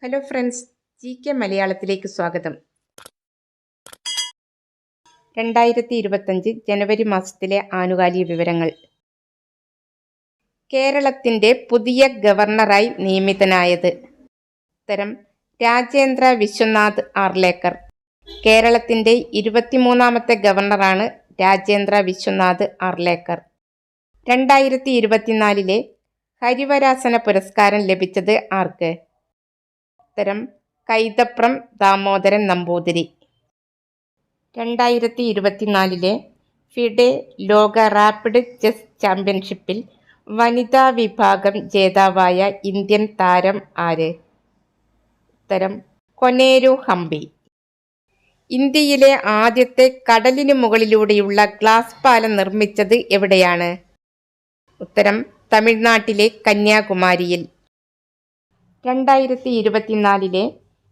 Hello friends, GK മലയാളത്തിലേക്ക് സ്വാഗതം. 2025 ജനുവരി മാസത്തിലെ ആനുകാലിക വിവരങ്ങൾ. കേരളത്തിന്റെ പുതിയ ഗവർണറായി നിയമിതനായത്. ഉത്തരം രാജേന്ദ്ര വിശ്വനാഥ് ആർലേക്കർ. കേരളത്തിന്റെ 23ാമത്തെ ഗവർണറാണ് രാജേന്ദ്ര വിശ്വനാഥ് ആർലേക്കർ. 2024 ഹരിവരാസന പുരസ്കാരം ലഭിച്ചത് ആർക്ക്? ഉത്തരം കൈതപ്രം ദാമോദരൻ നമ്പൂതിരി. 2024 ഫിഡെ ലോക റാപ്പിഡ് ചെസ് ചാമ്പ്യൻഷിപ്പിൽ വനിതാ വിഭാഗം ജേതാവായ ഇന്ത്യൻ താരം ആര്? ഉത്തരം കൊനേരു ഹംപി. ഇന്ത്യയിലെ ആദ്യത്തെ കടലിനു മുകളിലൂടെയുള്ള ഗ്ലാസ് പാലം നിർമ്മിച്ചത് എവിടെയാണ്? ഉത്തരം തമിഴ്നാട്ടിലെ കന്യാകുമാരിയിൽ. 2024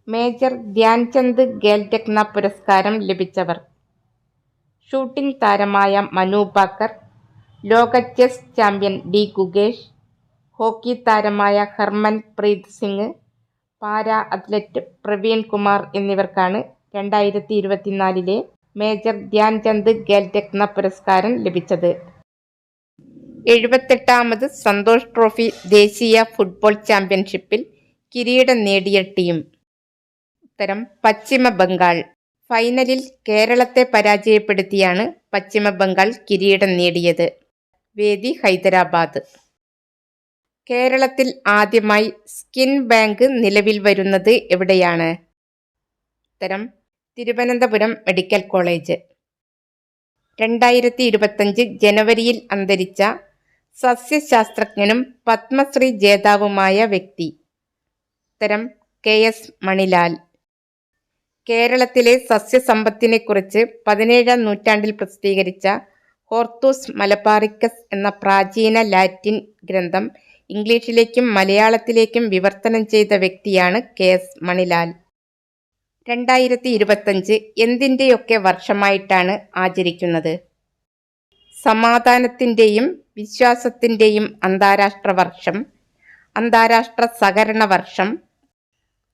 മേജർ ധ്യാൻചന്ദ് ഖേൽരത്ന പുരസ്കാരം ലഭിച്ചവർ. ഷൂട്ടിംഗ് താരമായ മനു ഭാക്കർ, ലോക chess champion D Gukesh, hockey താരമായ ഹർമൻ പ്രീത് സിംഗ്, പാരാ അത്ലറ്റ് പ്രവീൺ കുമാർ എന്നിവർക്കാണ് 2024 മേജർ ധ്യാൻചന്ദ് ഖേൽരത്ന പുരസ്കാരം ലഭിച്ചത്. 78ാമത് സന്തോഷ് ട്രോഫി ദേശീയ ഫുട്ബോൾ ചാമ്പ്യൻഷിപ്പിൽ കിരീടം നേടിയ ടീം? ഉത്തരം പശ്ചിമ ബംഗാൾ. ഫൈനലിൽ കേരളത്തെ പരാജയപ്പെടുത്തിയാണ് പശ്ചിമ ബംഗാൾ കിരീടം നേടിയത്. വേദി ഹൈദരാബാദ്. കേരളത്തിൽ ആദ്യമായി സ്കിൻ ബാങ്ക് നിലവിൽ വരുന്നത് എവിടെയാണ്? ഉത്തരം തിരുവനന്തപുരം മെഡിക്കൽ കോളേജ്. 2025 ജനുവരിയിൽ അന്തരിച്ച സസ്യശാസ്ത്രജ്ഞനും പത്മശ്രീ ജേതാവുമായ വ്യക്തി? ഉത്തരം KS മണിലാൽ. കേരളത്തിലെ സസ്യസമ്പത്തിനെക്കുറിച്ച് 17ാം നൂറ്റാണ്ടിൽ പ്രസിദ്ധീകരിച്ച ഹോർത്തൂസ് മലബാറിക്കസ് എന്ന പ്രാചീന ലാറ്റിൻ ഗ്രന്ഥം ഇംഗ്ലീഷിലേക്കും മലയാളത്തിലേക്കും വിവർത്തനം ചെയ്ത വ്യക്തിയാണ് KS മണിലാൽ. 2025 എന്തിൻ്റെയൊക്കെ വർഷമായിട്ടാണ് ആചരിക്കുന്നത്? സമാധാനത്തിൻ്റെയും വിശ്വാസത്തിൻ്റെയും അന്താരാഷ്ട്ര വർഷം, അന്താരാഷ്ട്ര സഹകരണ വർഷം,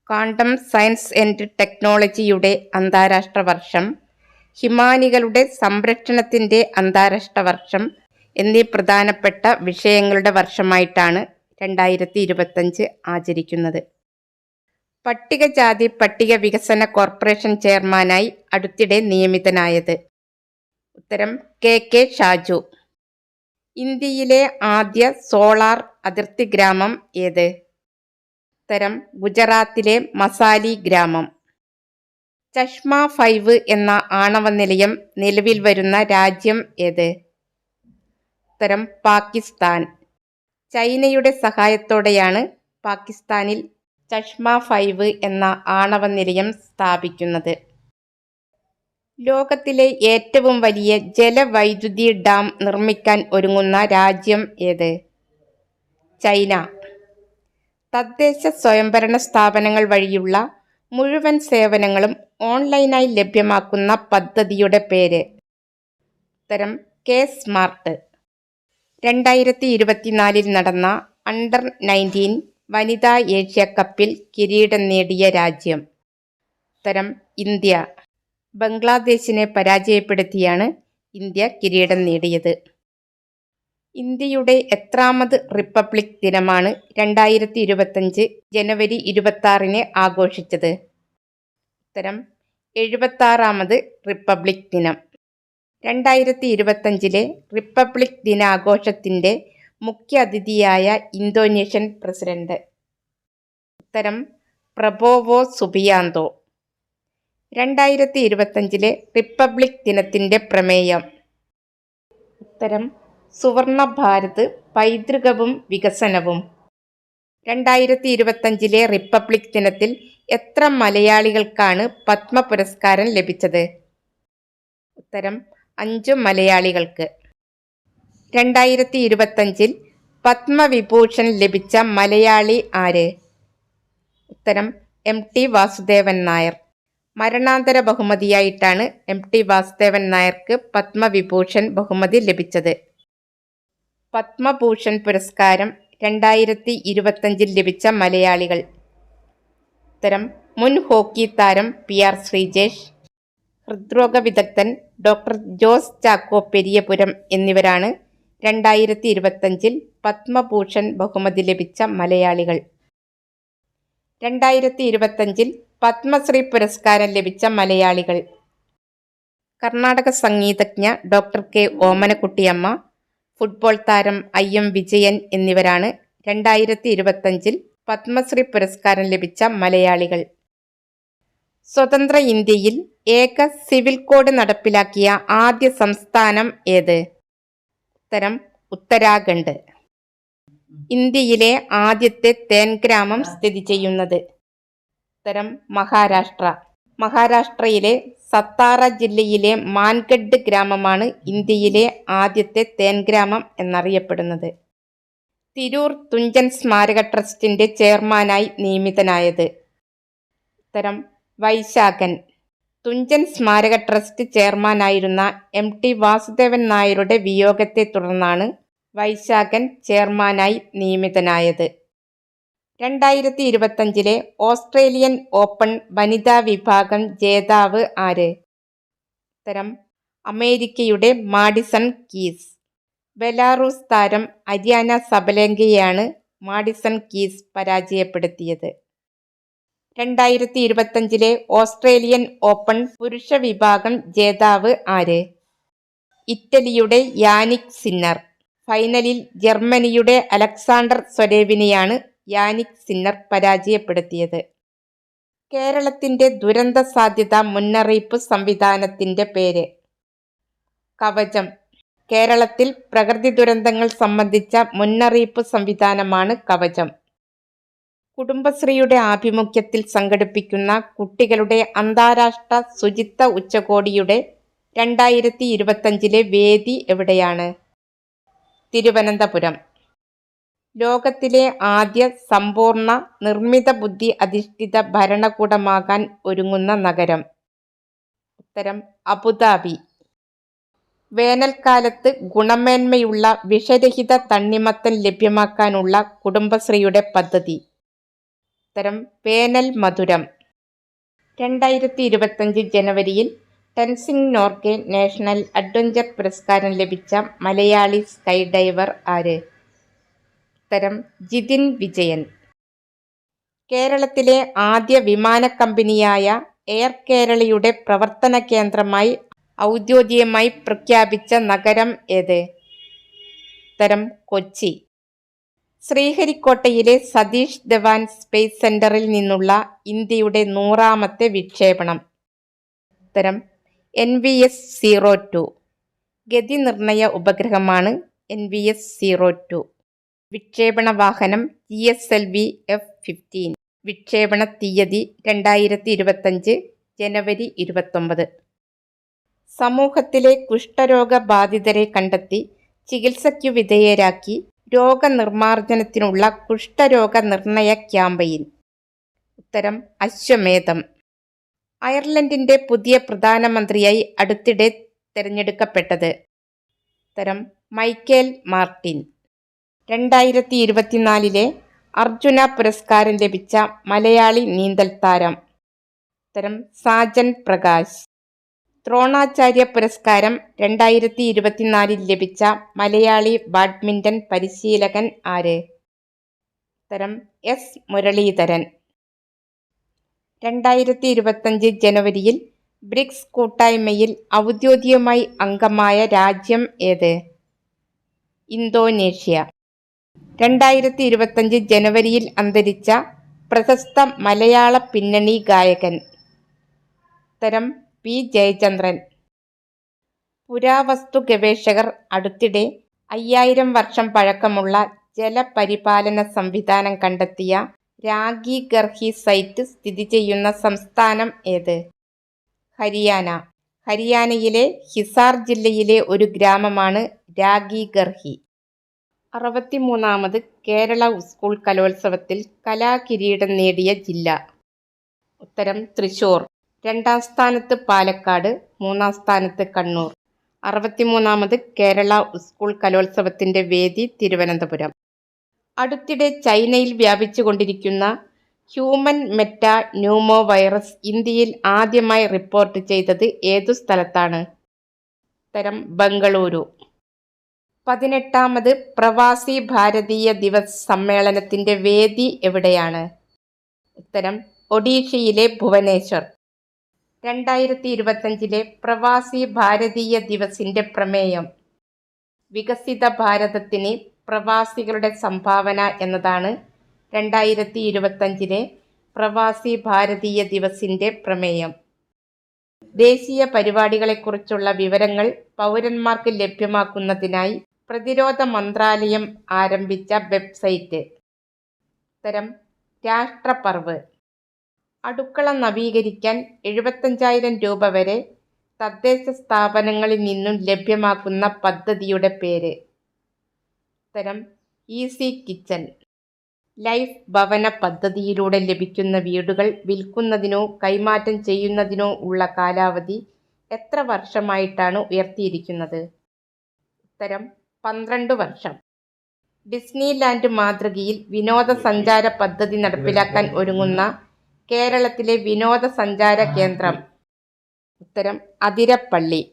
ക്വാണ്ടം സയൻസ് ആൻഡ് ടെക്നോളജിയുടെ അന്താരാഷ്ട്ര വർഷം, ഹിമാനികളുടെ സംരക്ഷണത്തിൻ്റെ അന്താരാഷ്ട്ര വർഷം എന്നീ പ്രധാനപ്പെട്ട വിഷയങ്ങളുടെ വർഷമായിട്ടാണ് 2025 ആചരിക്കുന്നത്. പട്ടികജാതി പട്ടിക വികസന കോർപ്പറേഷൻ ചെയർമാനായി അടുത്തിടെ നിയമിതനായത്? ഉത്തരം KK ഷാജു. ഇന്ത്യയിലെ ആദ്യ സോളാർ അതിർത്തി ഗ്രാമം ഏത്? ഉത്തരം ഗുജറാത്തിലെ മസാലി ഗ്രാമം. ചഷ്മ 5 എന്ന ആണവ നിലയം നിലവിൽ വരുന്ന രാജ്യം ഏത്? ഉത്തരം പാകിസ്ഥാൻ. ചൈനയുടെ സഹായത്തോടെയാണ് പാകിസ്ഥാനിൽ ചഷ്മ 5 എന്ന ആണവ നിലയം സ്ഥാപിക്കുന്നത്. ലോകത്തിലെ ഏറ്റവും വലിയ ജലവൈദ്യുതി ഡാം നിർമ്മിക്കാൻ ഒരുങ്ങുന്ന രാജ്യം ഏത്? ചൈന. തദ്ദേശ സ്വയംഭരണ സ്ഥാപനങ്ങൾ വഴിയുള്ള മുഴുവൻ സേവനങ്ങളും ഓൺലൈനായി ലഭ്യമാക്കുന്ന പദ്ധതിയുടെ പേര്? ഉത്തരം K-സ്മാർട്ട്. 2024 നടന്ന അണ്ടർ 19 വനിതാ ഏഷ്യ കപ്പിൽ കിരീടം നേടിയ രാജ്യം? ഉത്തരം ഇന്ത്യ. ബംഗ്ലാദേശിനെ പരാജയപ്പെടുത്തിയാണ് ഇന്ത്യ കിരീടം നേടിയത്. ഇന്ത്യയുടെ എത്രാമത് റിപ്പബ്ലിക് ദിനമാണ് 2025 ജനുവരി 26 ആഘോഷിച്ചത്? ഉത്തരം 76ാമത് റിപ്പബ്ലിക് ദിനം. 2025 റിപ്പബ്ലിക് ദിനാഘോഷത്തിൻ്റെ മുഖ്യ അതിഥിയായ ഇന്തോനേഷ്യൻ പ്രസിഡന്റ്? ഉത്തരം പ്രബോവോ സുബിയാന്തോ. 2025 റിപ്പബ്ലിക് ദിനത്തിൻ്റെ പ്രമേയം? ഉത്തരം സുവർണ ഭാരത് പൈതൃകവും വികസനവും. 2025 റിപ്പബ്ലിക് ദിനത്തിൽ എത്ര മലയാളികൾക്കാണ് പത്മ പുരസ്കാരം ലഭിച്ചത്? ഉത്തരം 5 മലയാളികൾക്ക്. 2025 പത്മവിഭൂഷൺ ലഭിച്ച മലയാളി ആര്? ഉത്തരം MT വാസുദേവൻ നായർ. മരണാന്തര ബഹുമതിയായിട്ടാണ് MT വാസുദേവൻ നായർക്ക് പത്മവിഭൂഷൺ ബഹുമതി ലഭിച്ചത്. പത്മഭൂഷൺ പുരസ്കാരം 2025 ലഭിച്ച മലയാളികൾ: ഉത്തരം മുൻ ഹോക്കി താരം PR ശ്രീജേഷ്. ഹൃദ്രോഗ വിദഗ്ധൻ ഡോക്ടർ ജോസ് ചാക്കോ പെരിയപുരം എന്നിവരാണ് 2025 പത്മഭൂഷൺ ബഹുമതി ലഭിച്ച മലയാളികൾ. 2025 പത്മശ്രീ പുരസ്കാരം ലഭിച്ച മലയാളികൾ: Karnataka സംഗീതജ്ഞ doctor K Omanakuttiyamma, football താരം IM വിജയൻ എന്നിവരാണ് 2025 പത്മശ്രീ പുരസ്കാരം ലഭിച്ച മലയാളികൾ. സ്വതന്ത്ര ഇന്ത്യയിൽ ഏക സിവിൽ കോഡ് നടപ്പിലാക്കിയ ആദ്യ സംസ്ഥാനം ഏത്? ഉത്തരം ഉത്തരാഖണ്ഡ്. ഇന്ത്യയിലെ ആദ്യത്തെ തേൻ ഗ്രാമം സ്ഥിതി ചെയ്യുന്നത്? ഉത്തരം മഹാരാഷ്ട്ര. മഹാരാഷ്ട്രയിലെ സത്താറ ജില്ലയിലെ മാൻഗഡ് ഗ്രാമമാണ് ഇന്ത്യയിലെ ആദ്യത്തെ തേൻ ഗ്രാമം എന്നറിയപ്പെടുന്നത്. തിരൂർ തുഞ്ചൻ സ്മാരക ട്രസ്റ്റിന്റെ ചെയർമാനായി നിയമിതനായത്? ഉത്തരം വൈശാഖൻ. തുഞ്ചൻ സ്മാരക ട്രസ്റ്റ് ചെയർമാനായിരുന്ന MT വാസുദേവൻ നായരുടെ വിയോഗത്തെ തുടർന്നാണ് വൈശാഖൻ ചെയർമാനായി നിയമിതനായത്. 2025 ഓസ്ട്രേലിയൻ ഓപ്പൺ വനിതാ വിഭാഗം ജേതാവ് ആര്? ഉത്തരം അമേരിക്കയുടെ മാഡിസൺ കീസ്. ബെലാറൂസ് താരം അരിയാന സബലെങ്കയെയാണ് മാഡിസൺ കീസ് പരാജയപ്പെടുത്തിയത്. 2025 ഓസ്ട്രേലിയൻ ഓപ്പൺ പുരുഷ വിഭാഗം ജേതാവ് ആര്? ഇറ്റലിയുടെ യാനിക് സിന്നർ. ഫൈനലിൽ ജർമ്മനിയുടെ അലക്സാണ്ടർ സ്വരേവിനെയാണ് യാനിക് സിന്നർ പരാജയപ്പെടുത്തിയത്. കേരളത്തിന്റെ ദുരന്ത സാധ്യതാ മുന്നറിയിപ്പ് സംവിധാനത്തിന്റെ പേര്? കവചം. കേരളത്തിൽ പ്രകൃതി ദുരന്തങ്ങൾ സംബന്ധിച്ച മുന്നറിയിപ്പ് സംവിധാനമാണ് കവചം. കുടുംബശ്രീയുടെ ആഭിമുഖ്യത്തിൽ സംഘടിപ്പിക്കുന്ന കുട്ടികളുടെ അന്താരാഷ്ട്ര ശുചിത്വ ഉച്ചകോടിയുടെ 2025 വേദി എവിടെയാണ്? തിരുവനന്തപുരം. ലോകത്തിലെ ആദ്യ സമ്പൂർണ്ണ നിർമ്മിത ബുദ്ധി അധിഷ്ഠിത ഭരണകൂടമാകാൻ ഒരുങ്ങുന്ന നഗരം? ഉത്തരം അബുദാബി. വേനൽക്കാലത്ത് ഗുണമേന്മയുള്ള വിഷരഹിത തണ്ണിമത്തൻ ലഭ്യമാക്കാനുള്ള കുടുംബശ്രീയുടെ പദ്ധതി? ഉത്തരം വേനൽ മധുരം. 2025 ജനുവരിയിൽ ടെൻസിംഗ് നോർഗെ നാഷണൽ അഡ്വഞ്ചർ പുരസ്കാരം ലഭിച്ച മലയാളി സ്കൈ ഡൈവർ ആര്? ഉത്തരം ജിതിൻ വിജയൻ. കേരളത്തിലെ ആദ്യ വിമാന കമ്പനിയായ എയർ കേരളയുടെ പ്രവർത്തന കേന്ദ്രമായി ഔദ്യോഗികമായി പ്രഖ്യാപിച്ച നഗരം ഏത്? ഉത്തരം കൊച്ചി. ശ്രീഹരിക്കോട്ടയിലെ സതീഷ് ധവാൻ സ്പേസ് സെന്ററിൽ നിന്നുള്ള ഇന്ത്യയുടെ 100ാമത്തെ വിക്ഷേപണം? ഉത്തരം NVS-02. ഗതി നിർണയ ഉപഗ്രഹമാണ് NVS-02. വിക്ഷേപണ വാഹനം GSLV F-15. വിക്ഷേപണ തീയതി 2025 ജനുവരി 29. സമൂഹത്തിലെ കുഷ്ഠരോഗ ബാധിതരെ കണ്ടെത്തി ചികിത്സയ്ക്കു വിധേയരാക്കി രോഗനിർമ്മാർജ്ജനത്തിനുള്ള കുഷ്ഠരോഗ നിർണയ ക്യാമ്പയിൻ? ഉത്തരം അശ്വമേധം. അയർലൻഡിന്റെ പുതിയ പ്രധാനമന്ത്രിയായി അടുത്തിടെ തിരഞ്ഞെടുക്കപ്പെട്ടത്? ഉത്തരം മൈക്കേൽ മാർട്ടിൻ. 2024 അർജുന പുരസ്കാരം ലഭിച്ച മലയാളി നീന്തൽ താരം? ഉത്തരം സാജൻ പ്രകാശ്. ദ്രോണാചാര്യ പുരസ്കാരം 2024 ലഭിച്ച മലയാളി ബാഡ്മിന്റൺ പരിശീലകൻ ആര്? ഉത്തരം S മുരളീധരൻ. 2025 ജനുവരിയിൽ ബ്രിക്സ് കൂട്ടായ്മയിൽ ഔദ്യോഗികമായി അംഗമായ രാജ്യം ഏത്? ഇന്തോനേഷ്യ. 2025 ജനുവരിയിൽ അന്തരിച്ച പ്രശസ്ത മലയാള പിന്നണി ഗായകൻ? ഉത്തരം P ജയചന്ദ്രൻ. പുരാവസ്തു ഗവേഷകർ അടുത്തിടെ 5000 വർഷം പഴക്കമുള്ള ജലപരിപാലന സംവിധാനം കണ്ടെത്തിയ രാഗി ഗർഹി സൈറ്റ് സ്ഥിതി ചെയ്യുന്ന സംസ്ഥാനം ഏത്? ഹരിയാന. ഹരിയാനയിലെ ഹിസാർ ജില്ലയിലെ ഒരു ഗ്രാമമാണ് രാഗി ഗർഹി. 63ാമത് കേരള സ്കൂൾ കലോത്സവത്തിൽ കലാകിരീടം നേടിയ ജില്ല? ഉത്തരം തൃശൂർ. 2ാം സ്ഥാനത്ത് പാലക്കാട്, 3ാം സ്ഥാനത്ത് കണ്ണൂർ. 63ാമത് കേരള സ്കൂൾ കലോത്സവത്തിന്റെ വേദി തിരുവനന്തപുരം. അടുത്തിടെ ചൈനയിൽ വ്യാപിച്ചുകൊണ്ടിരിക്കുന്ന ഹ്യൂമൻ മെറ്റാ ന്യൂമോ വൈറസ് ഇന്ത്യയിൽ ആദ്യമായി റിപ്പോർട്ട് ചെയ്തത് ഏതു സ്ഥലത്താണ്? ഉത്തരം ബംഗളൂരു. 18ാമത് പ്രവാസി ഭാരതീയ ദിവസ് സമ്മേളനത്തിന്റെ വേദി എവിടെയാണ്? ഉത്തരം ഒഡീഷയിലെ ഭുവനേശ്വർ. 2025 പ്രവാസി ഭാരതീയ ദിവസിന്റെ പ്രമേയം വികസിത ഭാരതത്തിന് പ്രവാസികളുടെ സംഭാവന എന്നതാണ് 2025 പ്രവാസി ഭാരതീയ ദിവസിന്റെ പ്രമേയം. ദേശീയ പരിപാടികളെക്കുറിച്ചുള്ള വിവരങ്ങൾ പൗരന്മാർക്ക് ലഭ്യമാക്കുന്നതിനായി പ്രതിരോധ മന്ത്രാലയം ആരംഭിച്ച വെബ്സൈറ്റ്. ഉത്തരം രാഷ്ട്രപർവ്. അടുക്കള നവീകരിക്കാൻ 75,000 രൂപ വരെ തദ്ദേശ സ്ഥാപനങ്ങളിൽ നിന്നും ലഭ്യമാക്കുന്ന പദ്ധതിയുടെ പേര്? ഉത്തരം ഈസി കിച്ചൻ. ലൈഫ് ഭവന പദ്ധതിയിലൂടെ ലഭിക്കുന്ന വീടുകൾ വിൽക്കുന്നതിനോ കൈമാറ്റം ചെയ്യുന്നതിനോ ഉള്ള കാലാവധി എത്ര വർഷമായിട്ടാണ് ഉയർത്തിയിരിക്കുന്നത്? ഉത്തരം 12 വർഷം. ഡിസ്നിലാൻഡ് മാതൃകയിൽ വിനോദസഞ്ചാര പദ്ധതി നടപ്പിലാക്കാൻ ഒരുങ്ങുന്ന കേരളത്തിലെ വിനോദസഞ്ചാര കേന്ദ്രം? ഉത്തരം അതിരപ്പള്ളി.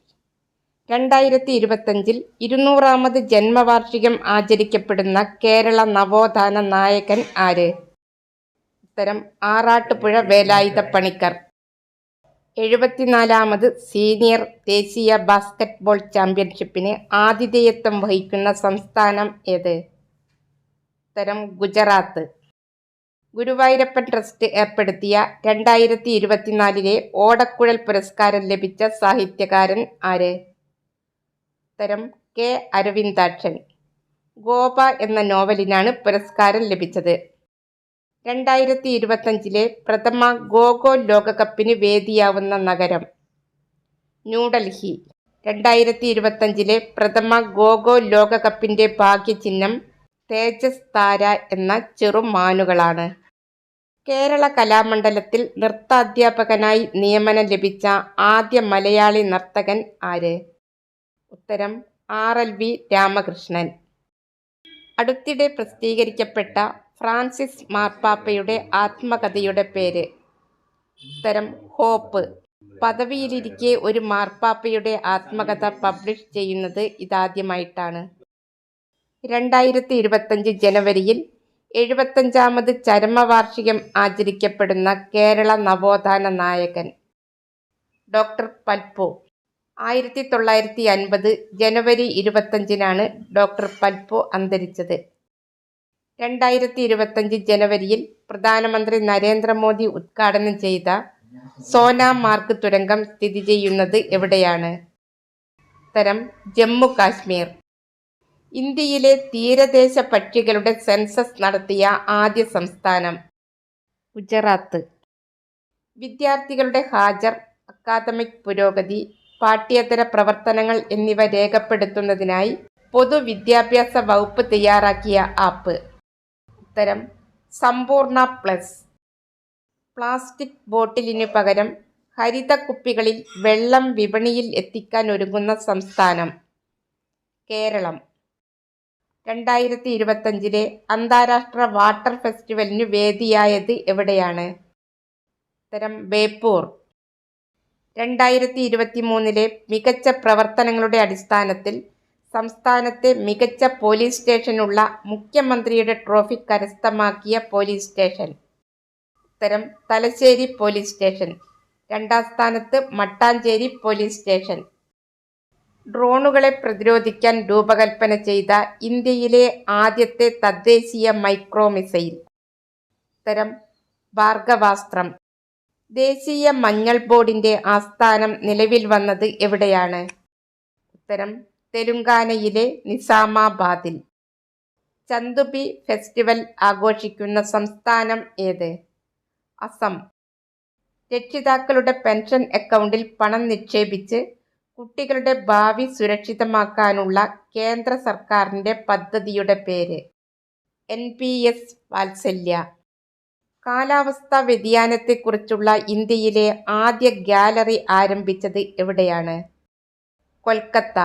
2025 200ാമത് ജന്മവാർഷികം ആചരിക്കപ്പെടുന്ന കേരള നവോത്ഥാന നായകൻ ആര്? ഉത്തരം ആറാട്ടുപുഴ വേലായുധപ്പണിക്കർ. 74ാമത് സീനിയർ ദേശീയ ബാസ്കറ്റ്ബോൾ ചാമ്പ്യൻഷിപ്പിന് ആതിഥേയത്വം വഹിക്കുന്ന സംസ്ഥാനം ഏത്? ഉത്തരം ഗുജറാത്ത്. ഗുരുവായൂരപ്പൻ ട്രസ്റ്റ് ഏർപ്പെടുത്തിയ 2024 ഓടക്കുഴൽ പുരസ്കാരം ലഭിച്ച സാഹിത്യകാരൻ ആര്? ഉത്തരം കെ അരവിന്ദാക്ഷൻ. ഗോപ എന്ന നോവലിനാണ് പുരസ്കാരം ലഭിച്ചത്. 2025 പ്രഥമ ഖോ-ഖോ ലോകകപ്പിന് വേദിയാവുന്ന നഗരം? ന്യൂഡൽഹി. 2025 പ്രഥമ ഖോ-ഖോ ലോകകപ്പിന്റെ ഭാഗ്യചിഹ്നം തേജസ് താര എന്ന ചെറുമാനുകളാണ്. കേരള കലാമണ്ഡലത്തിൽ നൃത്താധ്യാപകനായി നിയമനം ലഭിച്ച ആദ്യ മലയാളി നർത്തകൻ ആര്? ഉത്തരം RLV രാമകൃഷ്ണൻ. അടുത്തിടെ പ്രസിദ്ധീകരിക്കപ്പെട്ട ഫ്രാൻസിസ് മാർപ്പാപ്പയുടെ ആത്മകഥയുടെ പേര്? ഉത്തരം ഹോപ്പ്. പദവിയിലിരിക്കെ ഒരു മാർപ്പാപ്പയുടെ ആത്മകഥ പബ്ലിഷ് ചെയ്യുന്നത് ഇതാദ്യമായിട്ടാണ്. 2025 ജനുവരിയിൽ 75ാമത് ചരമവാർഷികം ആചരിക്കപ്പെടുന്ന കേരള നവോത്ഥാന നായകൻ? ഡോക്ടർ പൽപ്പു. 1950 ജനുവരി 25-നാണ് ഡോക്ടർ പൽപ്പു അന്തരിച്ചത്. 2025 ജനുവരിയിൽ പ്രധാനമന്ത്രി നരേന്ദ്രമോദി ഉദ്ഘാടനം ചെയ്ത സോനാമാർഗ് തുരങ്കം സ്ഥിതി ചെയ്യുന്നത് എവിടെയാണ്? ഉത്തരം ജമ്മു കാശ്മീർ. ഇന്ത്യയിലെ തീരദേശ പക്ഷികളുടെ സെൻസസ് നടത്തിയ ആദ്യ സംസ്ഥാനം? ഗുജറാത്ത്. വിദ്യാർത്ഥികളുടെ ഹാജർ, അക്കാദമിക് പുരോഗതി, പാഠ്യേതര പ്രവർത്തനങ്ങൾ എന്നിവ രേഖപ്പെടുത്തുന്നതിനായി പൊതുവിദ്യാഭ്യാസ വകുപ്പ് തയ്യാറാക്കിയ ആപ്പ്? ഉത്തരം സമ്പൂർണ്ണ പ്ലസ്. പ്ലാസ്റ്റിക് ബോട്ടിലിനു പകരം ഹരിത കുപ്പികളിൽ വെള്ളം വിപണിയിൽ എത്തിക്കാൻ ഒരുങ്ങുന്ന സംസ്ഥാനം? കേരളം. 2025 അന്താരാഷ്ട്ര വാട്ടർ ഫെസ്റ്റിവലിനു വേദിയായത് എവിടെയാണ്? ഉത്തരം ബേപ്പൂർ. 2023 മികച്ച പ്രവർത്തനങ്ങളുടെ അടിസ്ഥാനത്തിൽ സംസ്ഥാനത്തെ മികച്ച പോലീസ് സ്റ്റേഷനുള്ള മുഖ്യമന്ത്രിയുടെ ട്രോഫി കരസ്ഥമാക്കിയ പോലീസ് സ്റ്റേഷൻ? ഉത്തരം തലശ്ശേരി പോലീസ് സ്റ്റേഷൻ. 2ാം സ്ഥാനത്ത് മട്ടാഞ്ചേരി പോലീസ് സ്റ്റേഷൻ. ഡ്രോണുകളെ പ്രതിരോധിക്കാൻ രൂപകൽപ്പന ചെയ്ത ഇന്ത്യയിലെ ആദ്യത്തെ തദ്ദേശീയ മൈക്രോ മിസൈൽ? ഉത്തരം ഭാർഗവാസ്ത്രം. ദേശീയ മഞ്ഞൾ ബോർഡിന്റെ ആസ്ഥാനം നിലവിൽ വന്നത് എവിടെയാണ്? ഉത്തരം തെലുങ്കാനയിലെ നിസാമാബാദിൽ. ചന്തുബി ഫെസ്റ്റിവൽ ആഘോഷിക്കുന്ന സംസ്ഥാനം ഏത്? അസം. രക്ഷിതാക്കളുടെ പെൻഷൻ അക്കൗണ്ടിൽ പണം നിക്ഷേപിച്ച് കുട്ടികളുടെ ഭാവി സുരക്ഷിതമാക്കാനുള്ള കേന്ദ്ര സർക്കാരിന്റെ പദ്ധതിയുടെ പേര്? NPS വാത്സല്യ. കാലാവസ്ഥാ വ്യതിയാനത്തെക്കുറിച്ചുള്ള ഇന്ത്യയിലെ ആദ്യ ഗാലറി ആരംഭിച്ചത് എവിടെയാണ്? കൊൽക്കത്ത.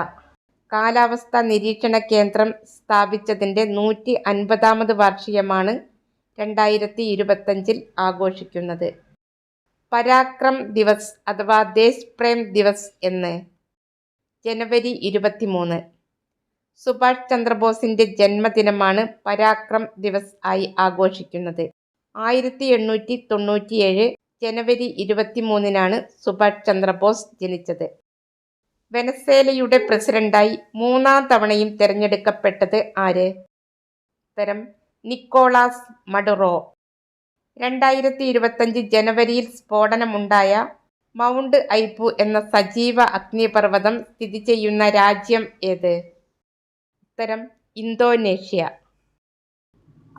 കാലാവസ്ഥാ നിരീക്ഷണ കേന്ദ്രം സ്ഥാപിച്ചതിന്റെ 150ാമത് വാർഷികമാണ് 2025 ആഘോഷിക്കുന്നത്? പരാക്രം ദിവസ് അഥവാ ദേശ് പ്രേം ദിവസ് എന്ന്? ജനുവരി 23. സുഭാഷ് ചന്ദ്രബോസിന്റെ ജന്മദിനമാണ് പരാക്രം ദിവസ് ആയി ആഘോഷിക്കുന്നത്. 1897 ജനുവരി 23-നാണ് സുഭാഷ് ചന്ദ്രബോസ് ജനിച്ചത്. വെനസ്വേലയുടെ പ്രസിഡന്റായി 3-ാം തവണയും തെരഞ്ഞെടുക്കപ്പെട്ടത് ആര്? ഉത്തരം നിക്കോളാസ് മഡുറോ. 2025 ജനുവരിയിൽ സ്ഫോടനമുണ്ടായ മൗണ്ട് ഐബു എന്ന സജീവ അഗ്നിപർവ്വതം സ്ഥിതി ചെയ്യുന്ന രാജ്യം ഏത്? ഉത്തരം ഇന്തോനേഷ്യ.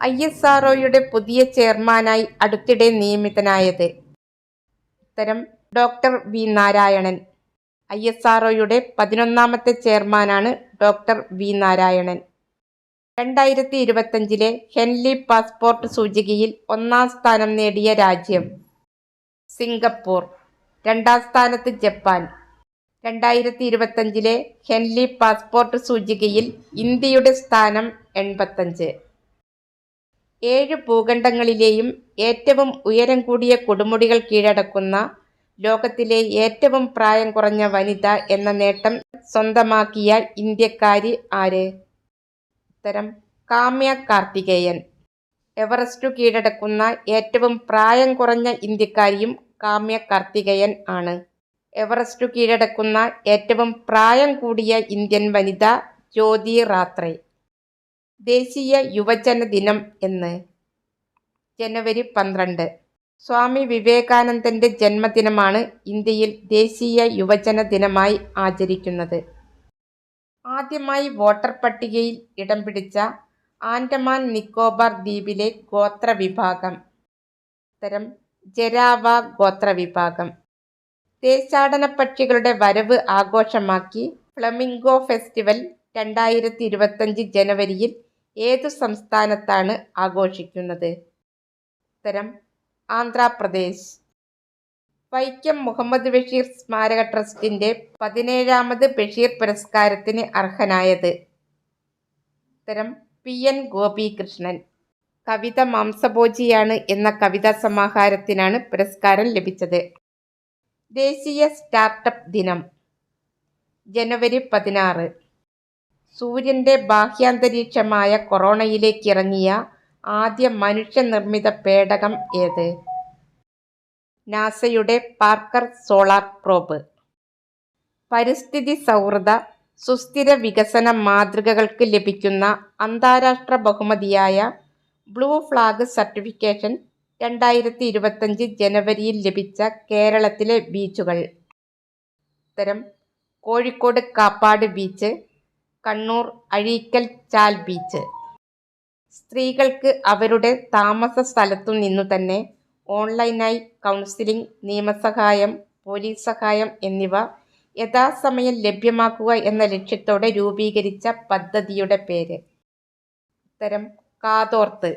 ISROയുടെ പുതിയ ചെയർമാനായി അടുത്തിടെ നിയമിതനായത്? ഉത്തരം ഡോക്ടർ വി നാരായണൻ. ISROയുടെ 11-ാമത്തെ ചെയർമാനാണ് doctor V Narayanan. 2025 Henley passport സൂചികയിൽ 1-ാം സ്ഥാനം നേടിയ രാജ്യം? സിംഗപ്പൂർ. 2-ാം സ്ഥാനത്ത് ജപ്പാൻ. 2025 ഹെൻലി പാസ്പോർട്ട് സൂചികയിൽ ഇന്ത്യയുടെ സ്ഥാനം 85. 7 ഭൂഖണ്ഡങ്ങളിലെയും ഏറ്റവും ഉയരം കൂടിയ കൊടുമുടികൾ കീഴടക്കുന്ന ലോകത്തിലെ ഏറ്റവും പ്രായം കുറഞ്ഞ വനിത എന്ന നേട്ടം സ്വന്തമാക്കിയ ഇന്ത്യക്കാരി ആര്? ഉത്തരം കാമ്യ കാർത്തികേയൻ. എവറസ്റ്റു കീഴടക്കുന്ന ഏറ്റവും പ്രായം കുറഞ്ഞ ഇന്ത്യക്കാരിയും കാമ്യ കാർത്തികേയൻ ആണ്. എവറസ്റ്റു കീഴടക്കുന്ന ഏറ്റവും പ്രായം കൂടിയ ഇന്ത്യൻ വനിത ജ്യോതി റാത്രേ. ദേശീയ യുവജന ദിനം എന്ന്? ജനുവരി 12. സ്വാമി വിവേകാനന്ദന്റെ ജന്മദിനമാണ് ഇന്ത്യയിൽ ദേശീയ യുവജന ദിനമായി ആചരിക്കുന്നത്. ആദ്യമായി വോട്ടർ പട്ടികയിൽ ഇടം പിടിച്ച ആൻഡമാൻ നിക്കോബാർ ദ്വീപിലെ ഗോത്രവിഭാഗം? ഉത്തരം ജരാവ ഗോത്രവിഭാഗം. ദേശാടന പക്ഷികളുടെ വരവ് ആഘോഷമാക്കി ഫ്ലമിംഗോ ഫെസ്റ്റിവൽ 2025 ജനുവരിയിൽ ഏതു സംസ്ഥാനത്താണ് ആഘോഷിക്കുന്നത്? ഉത്തരം ആന്ധ്രാപ്രദേശ്. വൈക്കം മുഹമ്മദ് ബഷീർ സ്മാരക ട്രസ്റ്റിന്റെ 17-ാമത് ബഷീർ പുരസ്കാരത്തിന് അർഹനായത്? ഉത്തരം PN ഗോപികൃഷ്ണൻ. കവിത മാംസഭോജിയാണ് എന്ന കവിതാ സമാഹാരത്തിനാണ് പുരസ്കാരം ലഭിച്ചത്. ദേശീയ സ്റ്റാർട്ടപ്പ് ദിനം? ജനുവരി 16. സൂര്യന്റെ ബാഹ്യാന്തരീക്ഷമായ കൊറോണയിലേക്ക് ഇറങ്ങിയ ആദ്യ മനുഷ്യനിർമ്മിത പേടകം ഏത്? നാസയുടെ പാർക്കർ സോളാർ പ്രോബ്. പരിസ്ഥിതി സൗഹൃദ സുസ്ഥിര വികസന മാതൃകകൾക്ക് ലഭിക്കുന്ന അന്താരാഷ്ട്ര ബഹുമതിയായ ബ്ലൂ ഫ്ലാഗ് സർട്ടിഫിക്കേഷൻ 2025 ജനുവരിയിൽ ലഭിച്ച കേരളത്തിലെ ബീച്ചുകൾ? ഉത്തരം കോഴിക്കോട് കാപ്പാട് ബീച്ച്, കണ്ണൂർ അഴീക്കൽ ചാൽ ബീച്ച്. സ്ത്രീകൾക്ക് അവരുടെ താമസ സ്ഥലത്തു നിന്നു തന്നെ ഓൺലൈനായി കൗൺസിലിംഗ്, നിയമസഹായം, പോലീസ് സഹായം എന്നിവ യഥാസമയം ലഭ്യമാക്കുക എന്ന ലക്ഷ്യത്തോടെ രൂപീകരിച്ച പദ്ധതിയുടെ പേര്? ഉത്തരം കാതോർത്ത്.